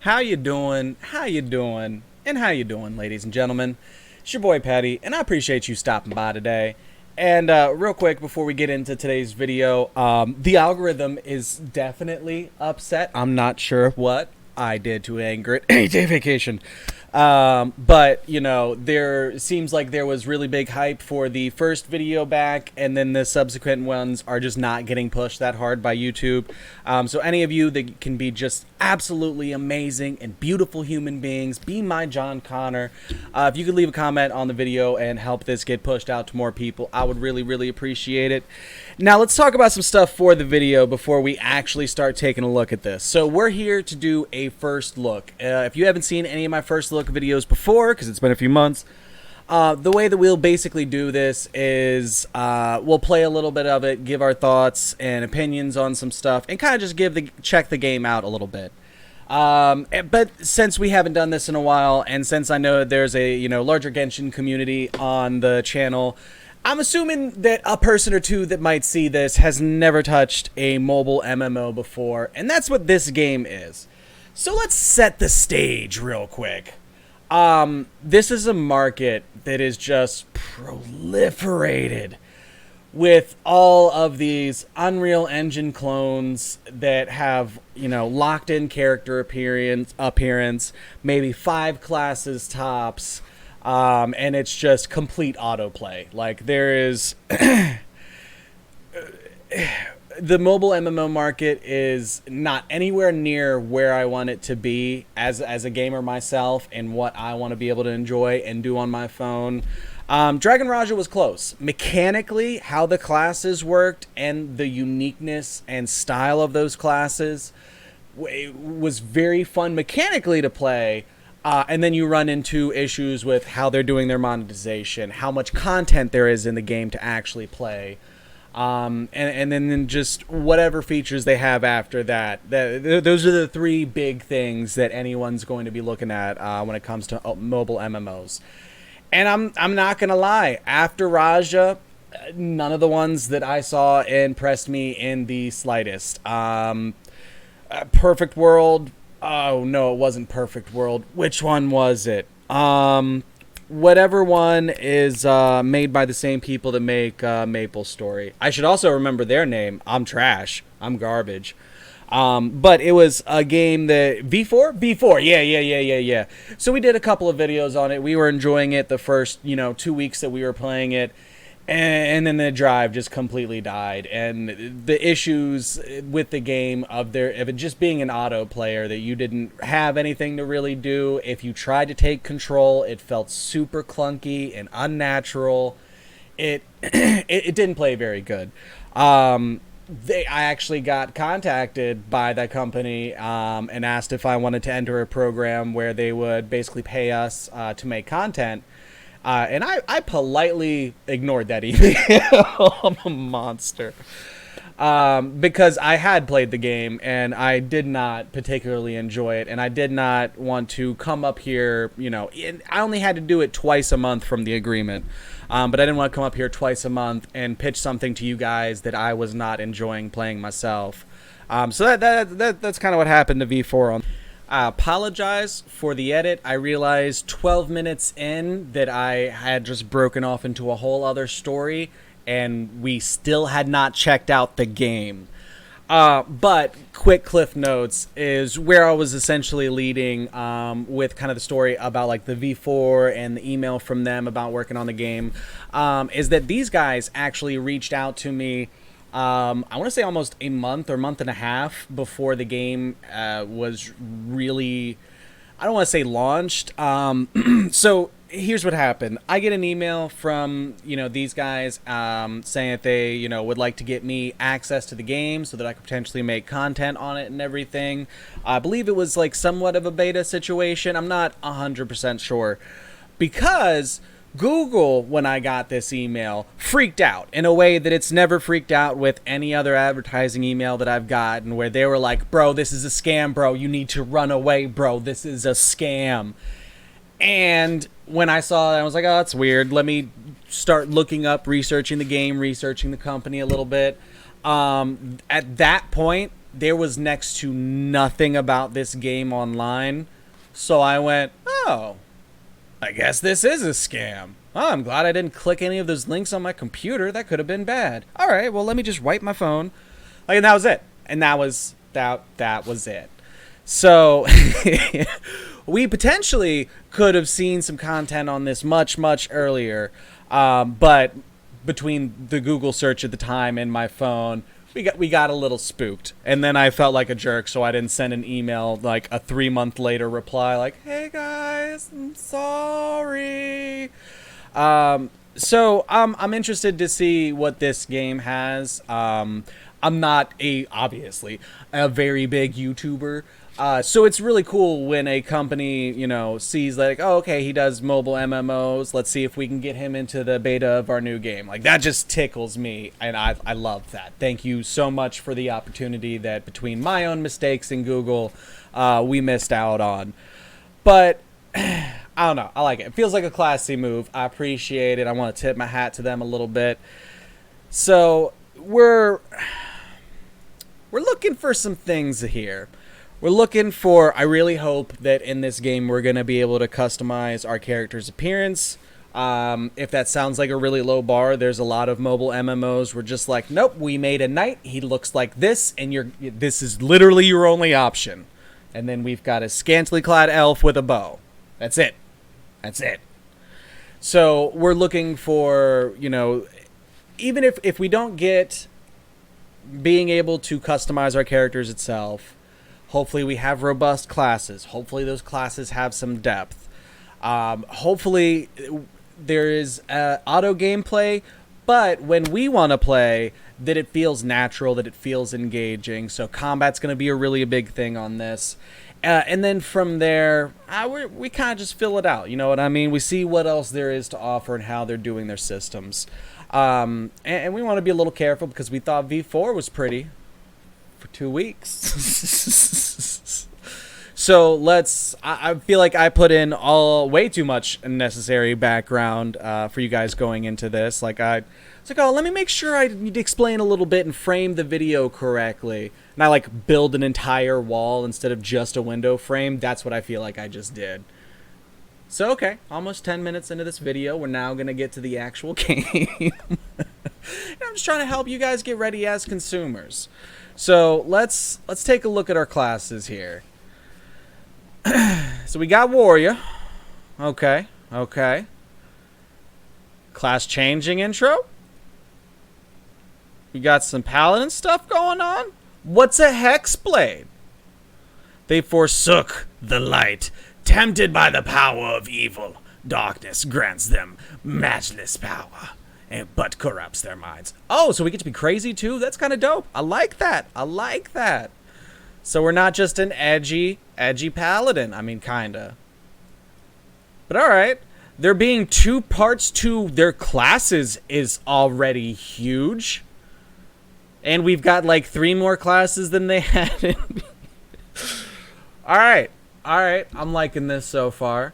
How you doing? How you doing? And how you doing, ladies and gentlemen? It's your boy Patty, and I appreciate you stopping by today. And real quick, before we get into today's video, the algorithm is definitely upset. I'm not sure what I did to anger it. 8-day vacation. But, you know, there seems like there was really big hype for the first video back, and then the subsequent ones are just not getting pushed that hard by YouTube. So any of you that can be just absolutely amazing and beautiful human beings, be my John Connor. If you could leave a comment on the video and help this get pushed out to more people, I would really appreciate it. Now let's talk about some stuff for the video before we actually start taking a look at this. So we're here to do a first look. If you haven't seen any of my first look videos before, because it's been a few months, the way that we'll basically do this is we'll play a little bit of it, give our thoughts and opinions on some stuff, and kind of just check the game out a little bit. But since we haven't done this in a while, and since I know there's a larger Genshin community on the channel, I'm assuming that a person or two that might see this has never touched a mobile MMO before, and that's what this game is. So let's set the stage real quick. This is a market that is just proliferated with all of these Unreal Engine clones that have, locked in character appearance, maybe 5 classes tops, and it's just complete autoplay. Like, there is the mobile MMO market is not anywhere near where I want it to be as a gamer myself, and what I want to be able to enjoy and do on my phone. Dragon Raja was close. Mechanically, how the classes worked and the uniqueness and style of those classes was very fun mechanically to play. And then you run into issues with how they're doing their monetization, how much content there is in the game to actually play. And then just whatever features they have after that. Those are the 3 big things that anyone's going to be looking at when it comes to mobile MMOs. And I'm not going to lie, after Raja, none of the ones that I saw impressed me in the slightest. Perfect World, oh no, it wasn't Perfect World. Which one was it? Whatever one is made by the same people that make Maple Story. I should also remember their name. I'm trash. I'm garbage. But it was a game that... V4? Yeah. So we did a couple of videos on it. We were enjoying it the first, 2 weeks that we were playing it. And then the drive just completely died. And the issues with the game of it just being an auto player, that you didn't have anything to really do. If you tried to take control, it felt super clunky and unnatural. It didn't play very good. I actually got contacted by that company and asked if I wanted to enter a program where they would basically pay us to make content. And I politely ignored that email. I'm a monster. Because I had played the game and I did not particularly enjoy it, and I did not want to come up here, I only had to do it twice a month from the agreement. But I didn't want to come up here twice a month and pitch something to you guys that I was not enjoying playing myself. So that's kind of what happened to V4 on. I apologize for the edit. I realized 12 minutes in that I had just broken off into a whole other story, and we still had not checked out the game. But quick cliff notes is where I was essentially leading with kind of the story about like the V4 and the email from them about working on the game, is that these guys actually reached out to me I want to say almost a month or month and a half before the game was really, I don't want to say launched. So here's what happened. I get an email from, these guys saying that they, would like to get me access to the game so that I could potentially make content on it and everything. I believe it was like somewhat of a beta situation. I'm not 100% sure, because Google, when I got this email, freaked out in a way that it's never freaked out with any other advertising email that I've gotten, where they were like, bro, this is a scam, bro. You need to run away, bro. This is a scam. And when I saw it, I was like, oh, that's weird. Let me start looking up, researching the game, researching the company a little bit. At that point, there was next to nothing about this game online. So I went, oh, I guess this is a scam. Oh, I'm glad I didn't click any of those links on my computer. That could have been bad. All right, well, let me just wipe my phone. Like, and that was it. And that was it. So we potentially could have seen some content on this much, much earlier. But between the Google search at the time and my phone, we got a little spooked. And then I felt like a jerk, so I didn't send an email like a 3-month later reply like, hey guys, I'm sorry. So I'm interested to see what this game has. I'm not obviously a very big YouTuber. So it's really cool when a company, you know, sees like, oh, okay, he does mobile MMOs. Let's see if we can get him into the beta of our new game. Like, that just tickles me, and I love that. Thank you so much for the opportunity that between my own mistakes and Google, we missed out on. But I don't know. I like it. It feels like a classy move. I appreciate it. I want to tip my hat to them a little bit. So we're looking for some things here. We're looking for, I really hope that in this game we're going to be able to customize our character's appearance. If that sounds like a really low bar, there's a lot of mobile MMOs where just like, nope, we made a knight, he looks like this, and this is literally your only option. And then we've got a scantily clad elf with a bow. That's it. That's it. So we're looking for, you know, even if we don't get being able to customize our characters itself, hopefully we have robust classes. Hopefully those classes have some depth. Hopefully there is auto gameplay, but when we want to play, that it feels natural, that it feels engaging. So combat's going to be a really big thing on this. And then from there, we kind of just fill it out. You know what I mean? We see what else there is to offer and how they're doing their systems. And we want to be a little careful because we thought V4 was pretty for 2 weeks. So I feel like I put in way too much unnecessary background for you guys going into this. Like it's like, oh, let me make sure I need to explain a little bit and frame the video correctly. And I like build an entire wall instead of just a window frame. That's what I feel like I just did. So, okay, almost 10 minutes into this video, we're now going to get to the actual game. I'm just trying to help you guys get ready as consumers. So, let's take a look at our classes here. So, we got Warrior. Okay. Class changing intro. We got some Paladin stuff going on. What's a Hexblade? They forsook the light. Tempted by the power of evil, darkness grants them matchless power, but corrupts their minds. Oh, so we get to be crazy too? That's kind of dope. I like that. So we're not just an edgy paladin. I mean, kinda. But alright. There being 2 parts to their classes is already huge. And we've got like 3 more classes than they had. Alright. I'm liking this so far.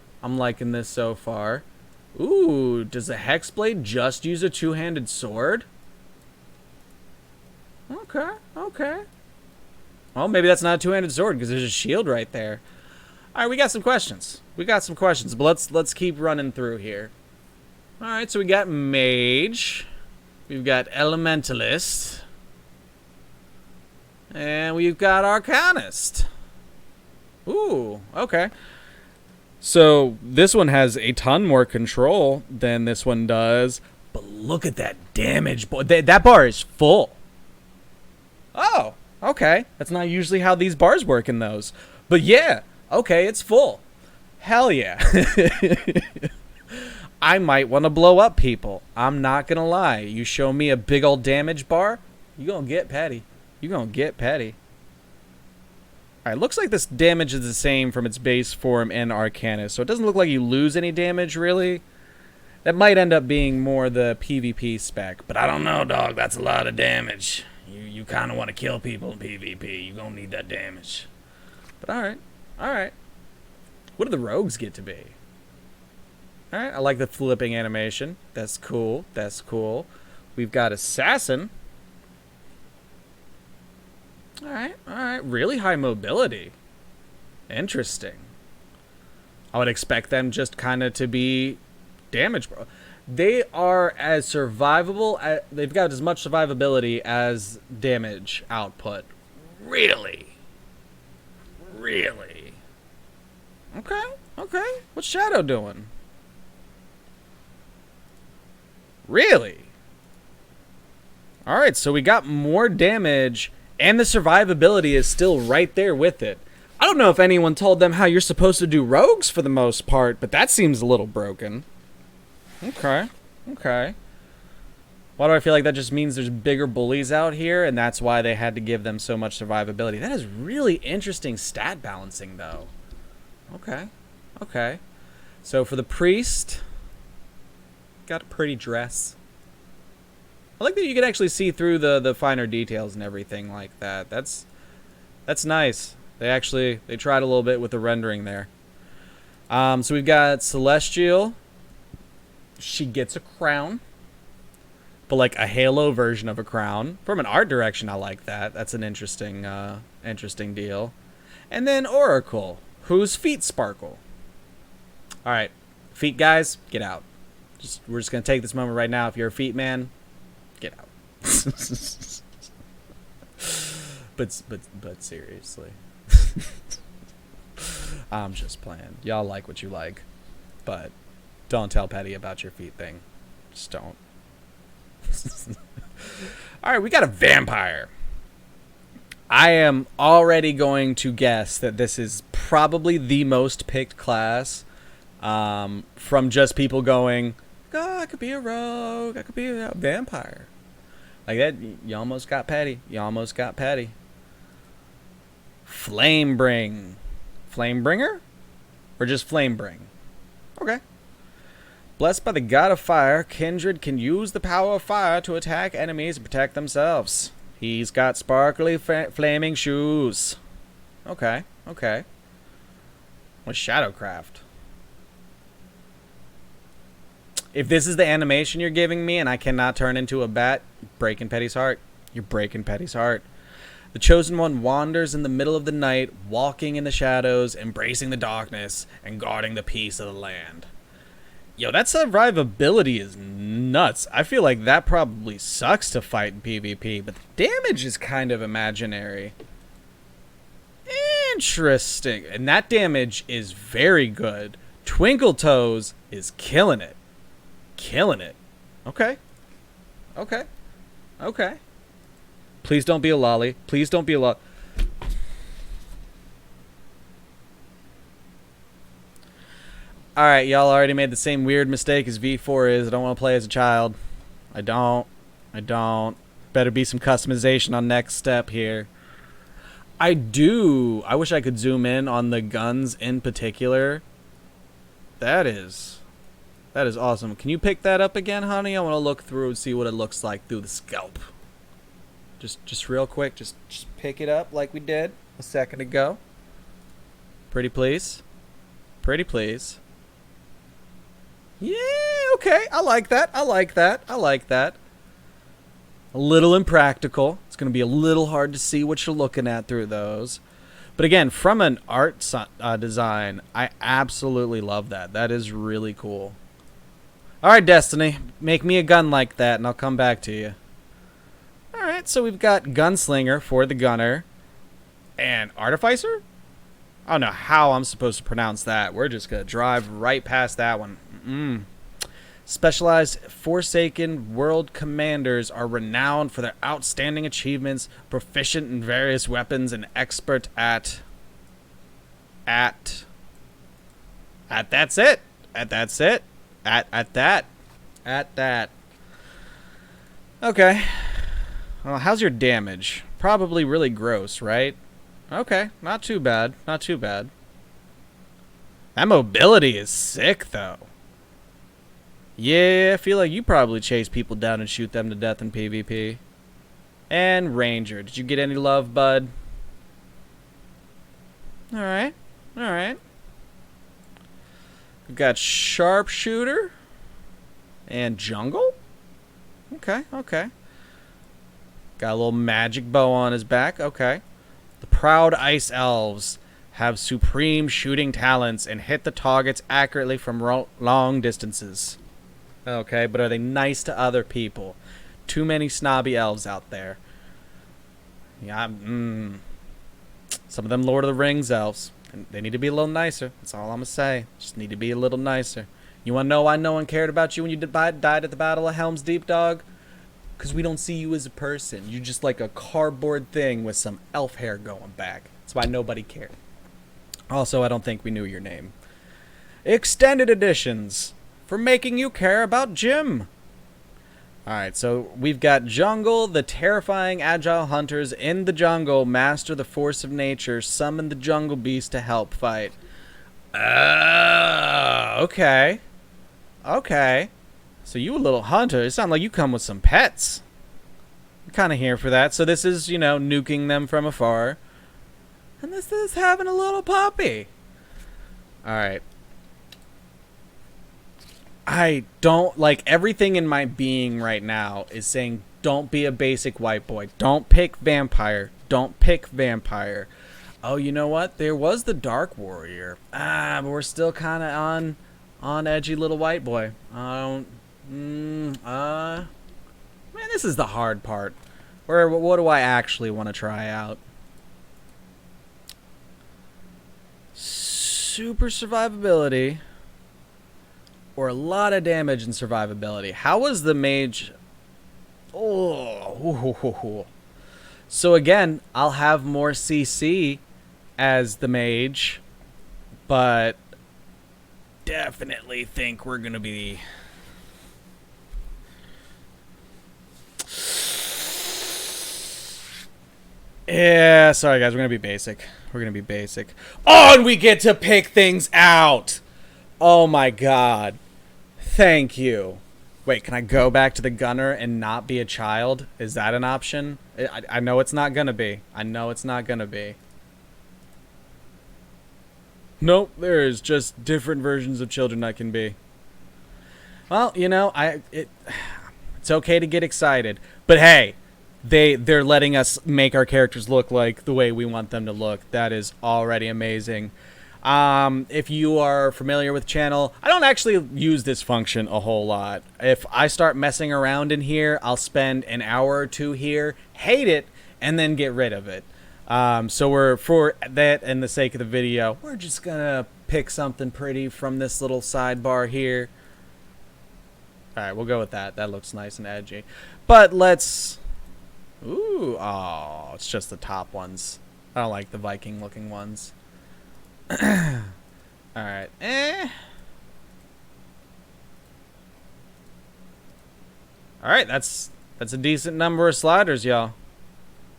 Ooh, does a Hexblade just use a 2-handed sword? Okay. Well, maybe that's not a 2-handed sword because there's a shield right there. All right, we got some questions. But let's keep running through here. All right, so we got Mage. We've got Elementalist. And we've got Arcanist. Ooh, okay. So this one has a ton more control than this one does. But look at that damage. That bar is full. Oh, okay. That's not usually how these bars work in those. But yeah, okay, it's full. Hell yeah. I might want to blow up people. I'm not going to lie. You show me a big old damage bar, you're going to get petty. Alright, looks like this damage is the same from its base form and Arcanist, so it doesn't look like you lose any damage, really. That might end up being more the PvP spec, but I don't know, dog. That's a lot of damage. You kind of want to kill people in PvP. You're going to need that damage. But alright. What do the rogues get to be? Alright, I like the flipping animation. That's cool. We've got Assassin. All right. Really high mobility. Interesting. I would expect them just kind of to be damage. They are as survivable. They've got as much survivability as damage output. Really? Really? Okay. Okay. What's Shadow doing? Really? Alright, so we got more damage, and the survivability is still right there with it. I don't know if anyone told them how you're supposed to do rogues for the most part, but that seems a little broken. Okay. Okay. Why do I feel like that just means there's bigger bullies out here, and that's why they had to give them so much survivability? That is really interesting stat balancing, though. Okay. Okay. So for the priest, got a pretty dress. I like that you can actually see through the finer details and everything like that. That's nice. They tried a little bit with the rendering there. So we've got Celestial. She gets a crown, but like a halo version of a crown. From an art direction, I like that. That's an interesting deal. And then Oracle, whose feet sparkle. All right, feet guys, get out. We're just gonna take this moment right now. If you're a feet man, get out. but seriously, I'm just playing. Y'all like what you like, but don't tell Petty about your feet thing. Just don't. All right, we got a vampire. I am already going to guess that this is probably the most picked class, from just people going, oh, I could be a rogue, I could be a vampire. Like that, you almost got Petty. You almost got Petty. Flamebring. Flamebringer? Or just Flamebring? Okay. Blessed by the god of fire, Kindred can use the power of fire to attack enemies and protect themselves. He's got sparkly flaming shoes. Okay, okay. What's Shadowcraft? If this is the animation you're giving me and I cannot turn into a bat, you're breaking Petty's heart. You're breaking Petty's heart. The Chosen One wanders in the middle of the night, walking in the shadows, embracing the darkness, and guarding the peace of the land. Yo, that survivability is nuts. I feel like that probably sucks to fight in PvP, but the damage is kind of imaginary. Interesting. And that damage is very good. Twinkle Toes is killing it. Killing it. Okay. Okay. Okay. Please don't be a lolly. Please don't be a lolly. Alright, y'all already made the same weird mistake as V4 is. I don't want to play as a child. I don't. Better be some customization on next step here. I wish I could zoom in on the guns in particular. That is awesome. Can you pick that up again, honey? I want to look through and see what it looks like through the scope. Just real quick, just pick it up like we did a second ago. Pretty please. Pretty please. Yeah, okay. I like that. I like that. I like that. A little impractical. It's going to be a little hard to see what you're looking at through those. But again, from an art design, I absolutely love that. That is really cool. All right, Destiny. Make me a gun like that, and I'll come back to you. All right, so we've got Gunslinger for the gunner. And Artificer? I don't know how I'm supposed to pronounce that. We're just going to drive right past that one. Specialized Forsaken World Commanders are renowned for their outstanding achievements, proficient in various weapons, and expert at that's it. At that. Okay. Well, how's your damage? Probably really gross, right? Okay, not too bad. Not too bad. That mobility is sick, though. Yeah, I feel like you probably chase people down and shoot them to death in PvP. And Ranger. Did you get any love, bud? Alright. Alright. We've got Sharpshooter. And Jungle? Okay, okay. Got a little magic bow on his back. Okay. proud ice elves have supreme shooting talents and hit the targets accurately from long distances. Okay, but are they nice to other people? Too many snobby elves out there. Yeah, some of them Lord of the Rings elves. And they need to be a little nicer. That's all I'm going to say. Just need to be a little nicer. You want to know why no one cared about you when you died at the Battle of Helm's Deep, dog? Because we don't see you as a person. You're just like a cardboard thing with some elf hair going back. That's why nobody cared. Also, I don't think we knew your name. Extended editions for making you care about Jim. Alright, so we've got Jungle, the terrifying agile hunters in the jungle master the force of nature, summon the jungle beast to help fight. Okay. Okay. So you a little hunter. It sounds like you come with some pets. I'm kind of here for that. So this is, nuking them from afar. And this is having a little puppy. Alright. I don't, everything in my being right now is saying, don't be a basic white boy. Don't pick vampire. Don't pick vampire. Oh, you know what? There was the Dark Warrior. But we're still kind of on edgy little white boy. Man, this is the hard part. What do I actually want to try out? Super survivability. Or a lot of damage and survivability. How was the mage? Oh. So again, I'll have more CC as the mage, but definitely think we're gonna be. Yeah, sorry guys, we're gonna be basic. We're gonna be basic. Oh, and we get to pick things out. Oh my god. Thank you. Wait, can I go back to the gunner and not be a child? Is that an option? I know it's not gonna be. I know it's not gonna be. Nope, there's just different versions of children I can be. Well, it's okay to get excited. But hey, they're letting us make our characters look like the way we want them to look. That is already amazing. If you are familiar with channel, I don't actually use this function a whole lot. If I start messing around in here, I'll spend an hour or two here, hate it, and then get rid of it. So for that and the sake of the video, we're just gonna pick something pretty from this little sidebar here. Alright, we'll go with that. That looks nice and edgy. But let's... Ooh, oh, it's just the top ones. I don't like the Viking looking ones. Alright. Alright, that's a decent number of sliders, y'all.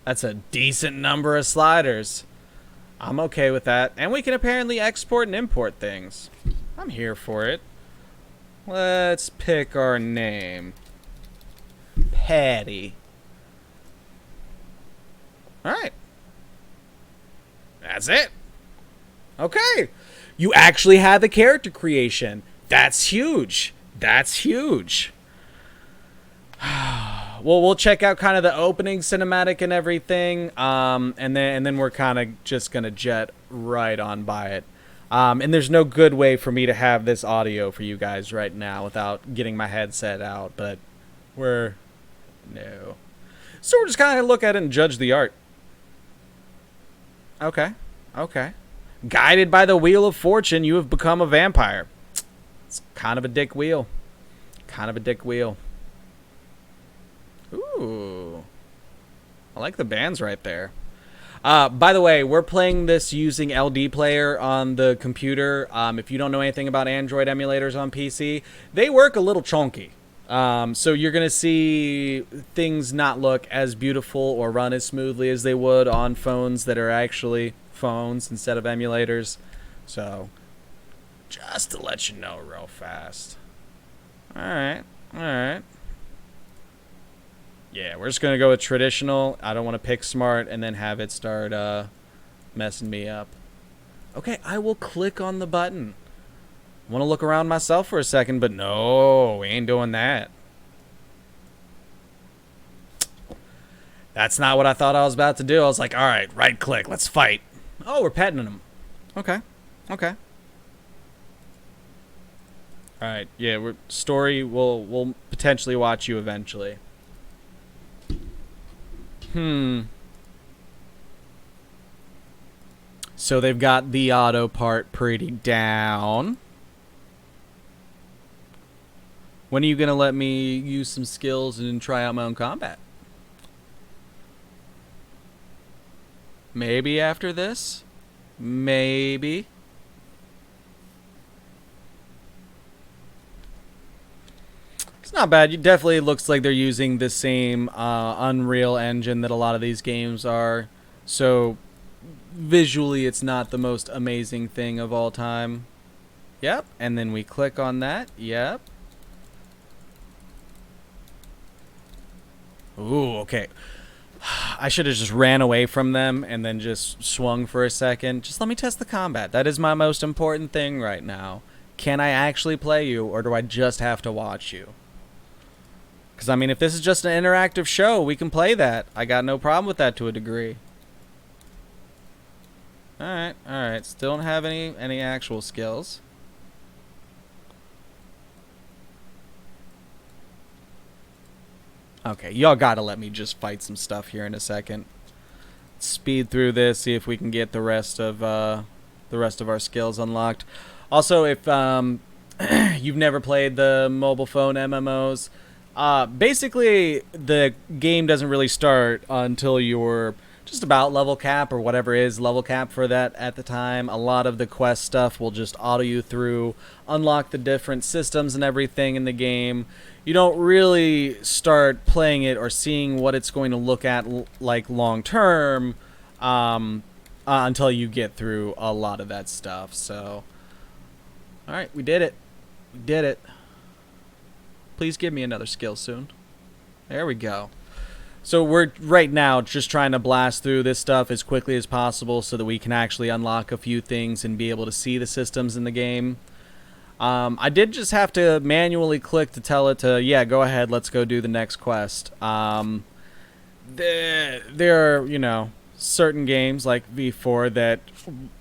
That's a decent number of sliders. I'm okay with that. And we can apparently export and import things. I'm here for it. Let's pick our name. Patty. Alright. That's it. Okay, you actually have a character creation. That's huge. That's huge. Well, we'll check out kind of the opening cinematic and everything, and then we're kind of just gonna jet right on by it. And there's no good way for me to have this audio for you guys right now without getting my headset out. But no. So we're just kind of look at it and judge the art. Okay. Okay. Guided by the wheel of fortune, you have become a vampire. It's kind of a dick wheel. Kind of a dick wheel. Ooh. I like the bands right there. By the way, we're playing this using LD Player on the computer. If you don't know anything about Android emulators on PC, they work a little chunky. So you're going to see things not look as beautiful or run as smoothly as they would on phones that are actually phones instead of emulators. So just to let you know real fast. Alright. Yeah, we're just gonna go with traditional. I don't want to pick smart and then have it start messing me up. Okay, I will click on the button. I want to look around myself for a second, but no, we ain't doing that. That's not what I thought I was about to do. I was like, all right, right click, let's fight. Oh, we're petting him. Okay. Okay. All right. Yeah, story we'll potentially watch you eventually. So they've got the auto part pretty down. When are you going to let me use some skills and try out my own combat? Maybe after this? Maybe. It's not bad. It definitely looks like they're using the same Unreal Engine that a lot of these games are. So visually it's not the most amazing thing of all time. Yep. And then we click on that. Yep. Ooh, okay. I should have just ran away from them and then just swung for a second. Just let me test the combat. That is my most important thing right now. Can I actually play you, or do I just have to watch you? Because, I mean, if this is just an interactive show, we can play that. I got no problem with that to a degree. Alright, alright. Still don't have any actual skills. Okay, y'all gotta let me just fight some stuff here in a second. Speed through this, see if we can get the rest of our skills unlocked. Also, if you've never played the mobile phone MMOs, basically the game doesn't really start until you're just about level cap, or whatever is level cap for that at the time. A lot of the quest stuff will just auto you through, unlock the different systems and everything in the game. You don't really start playing it or seeing what it's going to look at like long term until you get through a lot of that stuff. So, all right, we did it. We did it. Please give me another skill soon. There we go. So we're right now just trying to blast through this stuff as quickly as possible so that we can actually unlock a few things and be able to see the systems in the game. I did just have to manually click to tell it to, yeah, go ahead, let's go do the next quest. There are, you know, certain games like V4 that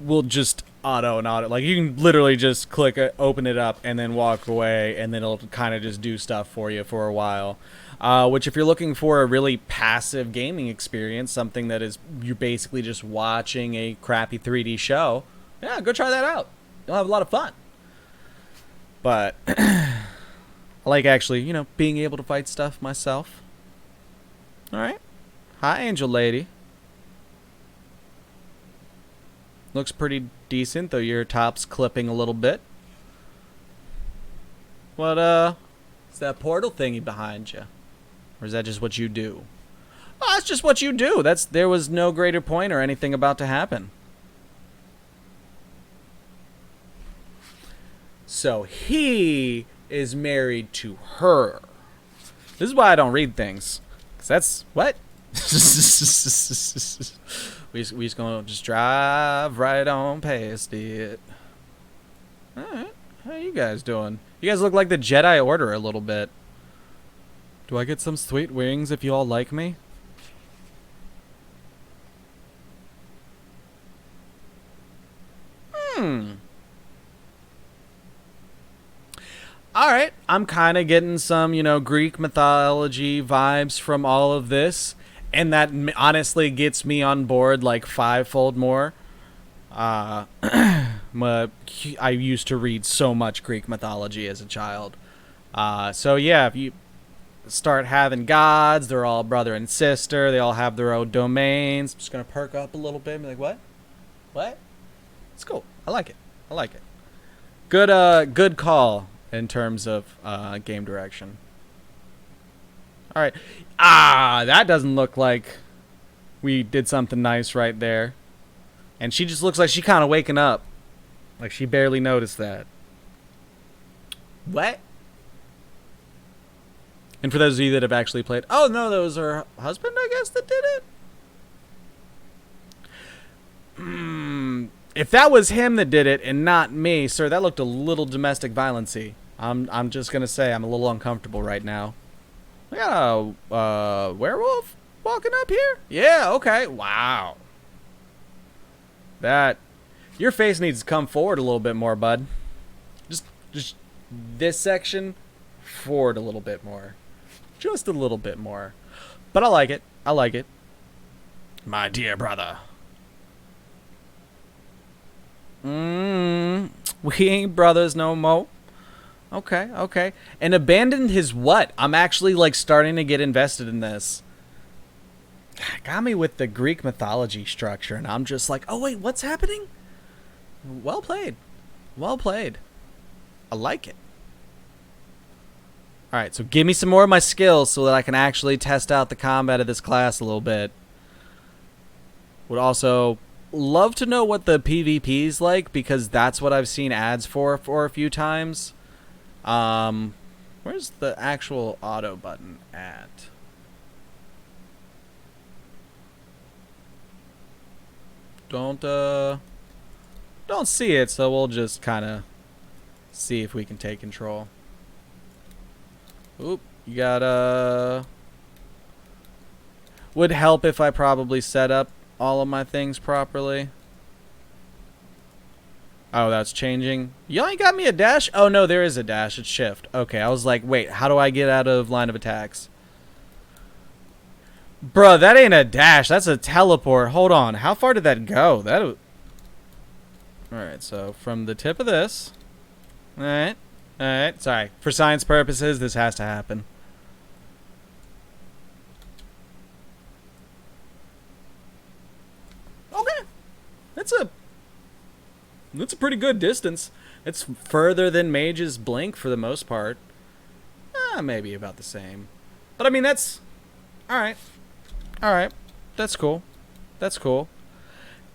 will just auto. Like, you can literally just click it, open it up, and then walk away, and then it'll kind of just do stuff for you for a while. Which, if you're looking for a really passive gaming experience, something that is, you're basically just watching a crappy 3D show, yeah, go try that out. You'll have a lot of fun. But I like actually, you know, being able to fight stuff myself. Alright. Hi, Angel Lady. Looks pretty decent, though your top's clipping a little bit. What, is that portal thingy behind you? Or is that just what you do? Oh, that's just what you do. There was no greater point or anything about to happen. So he is married to her. This is why I don't read things. Because that's... What? we just gonna just drive right on past it. Alright. How you guys doing? You guys look like the Jedi Order a little bit. Do I get some sweet wings if you all like me? Alright, I'm kind of getting some, you know, Greek mythology vibes from all of this. And that honestly gets me on board like fivefold more. I used to read so much Greek mythology as a child. So yeah, if you start having gods, they're all brother and sister. They all have their own domains. I'm just going to perk up a little bit and be like, what? What? It's cool. I like it. I like it. Good call in terms of game direction. All right. That doesn't look like we did something nice right there. And she just looks like she kind of waking up. Like she barely noticed that. What? And for those of you that have actually played... Oh, no, that was her husband, I guess, that did it? If that was him that did it and not me, sir, that looked a little domestic violence-y. I'm just going to say I'm a little uncomfortable right now. We got a werewolf? Walking up here? Yeah, okay. Wow. That... Your face needs to come forward a little bit more, bud. Just this section, forward a little bit more. Just a little bit more. But I like it. I like it. My dear brother. We ain't brothers no more. Okay, okay. And abandoned his what? I'm actually, like, starting to get invested in this. Got me with the Greek mythology structure, and I'm just like, oh, wait, what's happening? Well played. Well played. I like it. Alright, so give me some more of my skills so that I can actually test out the combat of this class a little bit. Would also love to know what the PvP is like, because that's what I've seen ads for a few times. Where's the actual auto button at? Don't see it, so we'll just kind of see if we can take control. Oop, you gotta... Would help if I probably set up all of my things properly. Oh, that's changing. You only got me a dash? Oh, no, there is a dash. It's shift. Okay, I was like, wait, how do I get out of line of attacks? Bruh, that ain't a dash. That's a teleport. Hold on. How far did that go? Alright, so from the tip of this. Alright. Alright, sorry. For science purposes, this has to happen. Okay. That's a pretty good distance. It's further than Mage's Blink for the most part. Maybe about the same. But I mean, that's... Alright. Alright. That's cool. That's cool.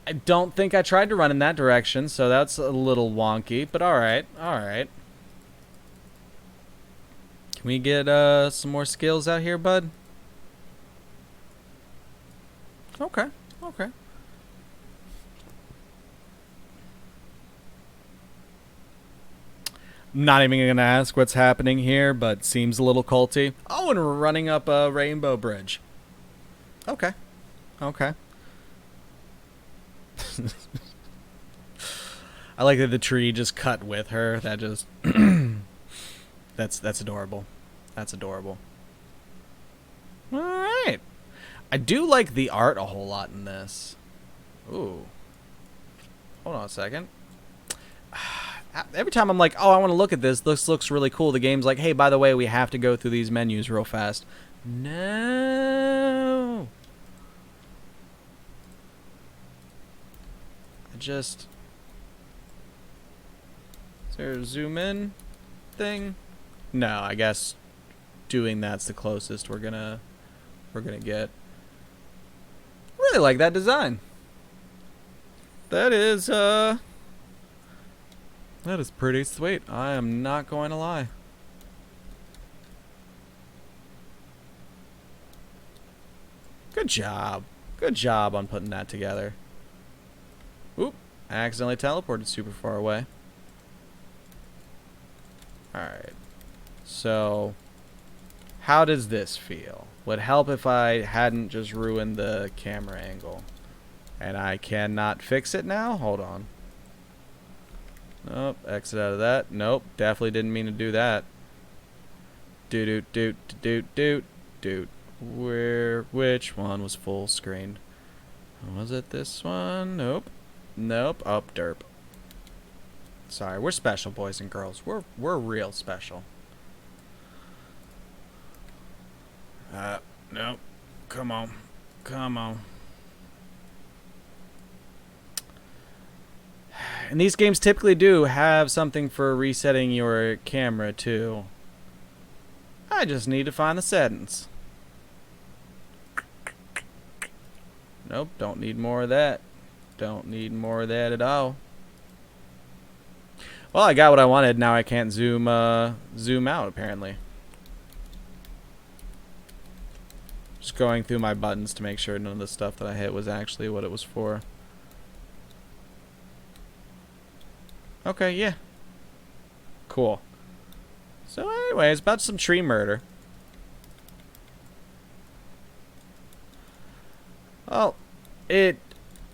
I don't think I tried to run in that direction, so that's a little wonky, but alright. Alright. Can we get some more skills out here, bud? Okay. Okay. Not even going to ask what's happening here, but seems a little culty. Oh, and we're running up a rainbow bridge. Okay. Okay. I like that the tree just cut with her. That just... That's adorable. That's adorable. Alright. I do like the art a whole lot in this. Ooh. Hold on a second. Every time I'm like, oh, I want to look at this. This looks really cool. The game's like, hey, by the way, we have to go through these menus real fast. No. Is there a zoom in thing? No, I guess doing that's the closest we're gonna get. Really like that design. That is pretty sweet. I am not going to lie. Good job. Good job on putting that together. Oop. I accidentally teleported super far away. Alright. So, how does this feel? Would help if I hadn't just ruined the camera angle. And I cannot fix it now? Hold on. Nope, exit out of that. Nope, definitely didn't mean to do that. Doot doot doot doot doot. Which one was full screen? Was it this one? Nope. Nope. Oh, derp. Sorry, we're special, boys and girls. We're real special. Nope. Come on. Come on. And these games typically do have something for resetting your camera, too. I just need to find the settings. Nope, don't need more of that. Don't need more of that at all. Well, I got what I wanted. Now I can't zoom out, apparently. Just going through my buttons to make sure none of the stuff that I hit was actually what it was for. Okay, yeah. Cool. So anyways, about some tree murder. it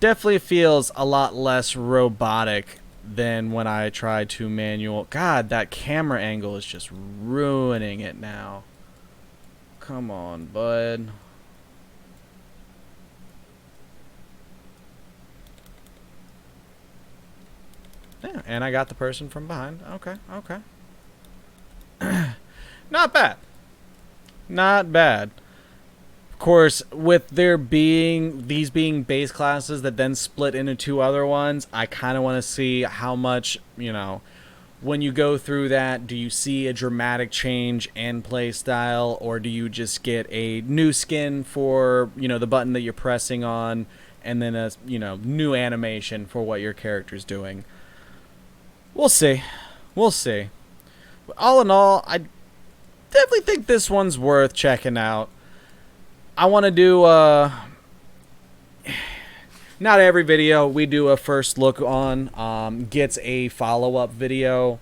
definitely feels a lot less robotic than when I try to manual. God, that camera angle is just ruining it now. Come on, bud. Yeah, and I got the person from behind. Okay, okay. Not bad. Not bad. Of course, with there being these being base classes that then split into two other ones, I kind of want to see how much, you know, when you go through that, do you see a dramatic change in play style, or do you just get a new skin for, you know, the button that you're pressing on, and then a, you know, new animation for what your character's doing? We'll see. We'll see. But all in all, I definitely think this one's worth checking out. I want to do not every video we do a first look on gets a follow-up video,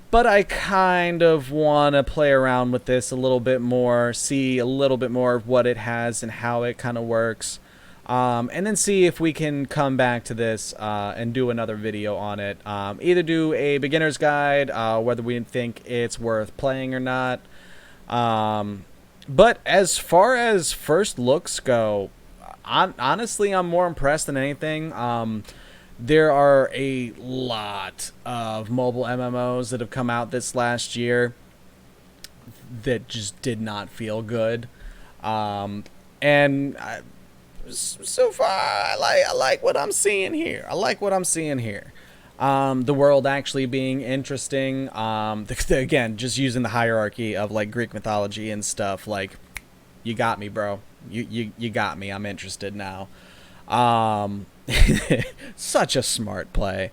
but I kind of want to play around with this a little bit more, see a little bit more of what it has and how it kind of works, and then see if we can come back to this and do another video on it. Either do a beginner's guide, whether we think it's worth playing or not. But as far as first looks go, honestly, I'm more impressed than anything. There are a lot of mobile MMOs that have come out this last year that just did not feel good. And so far, I like what I'm seeing here. I like what I'm seeing here. The world actually being interesting. Again, just using the hierarchy of like Greek mythology and stuff. Like, you got me, bro. You got me. I'm interested now. Such a smart play.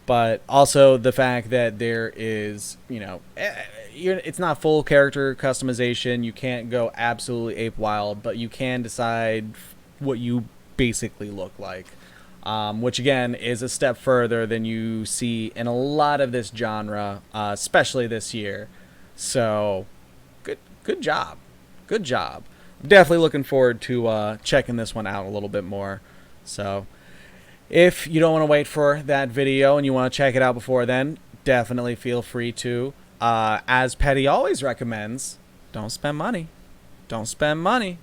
But also the fact that there is, you know, it's not full character customization. You can't go absolutely ape wild, but you can decide what you basically look like. Which again is a step further than you see in a lot of this genre, especially this year. So, good job, good job. Definitely looking forward to checking this one out a little bit more. So, if you don't want to wait for that video and you want to check it out before then, definitely feel free to. As Petty always recommends, don't spend money. Don't spend money.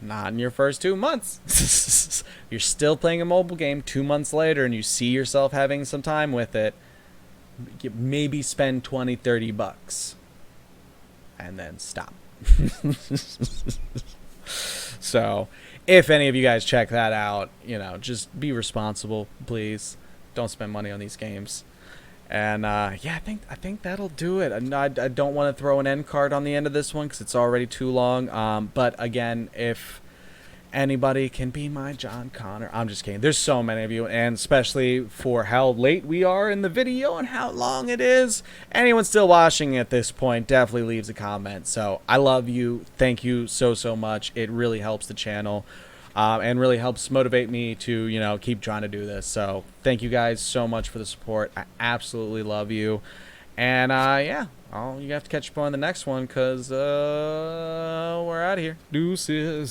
Not in your first 2 months. You're still playing a mobile game 2 months later and you see yourself having some time with it. Maybe spend 20, 30 bucks. And then stop. So, if any of you guys check that out, you know, just be responsible, please. Don't spend money on these games. And yeah, I think that'll do it. I don't want to throw an end card on the end of this one because it's already too long. But again, if anybody can be my John Connor, I'm just kidding. There's so many of you, and especially for how late we are in the video and how long it is. Anyone still watching at this point definitely leaves a comment. So I love you. Thank you so much. It really helps the channel. And really helps motivate me to, you know, keep trying to do this. So thank you guys so much for the support. I absolutely love you. And yeah, you have to catch up on the next one because we're out of here. Deuces.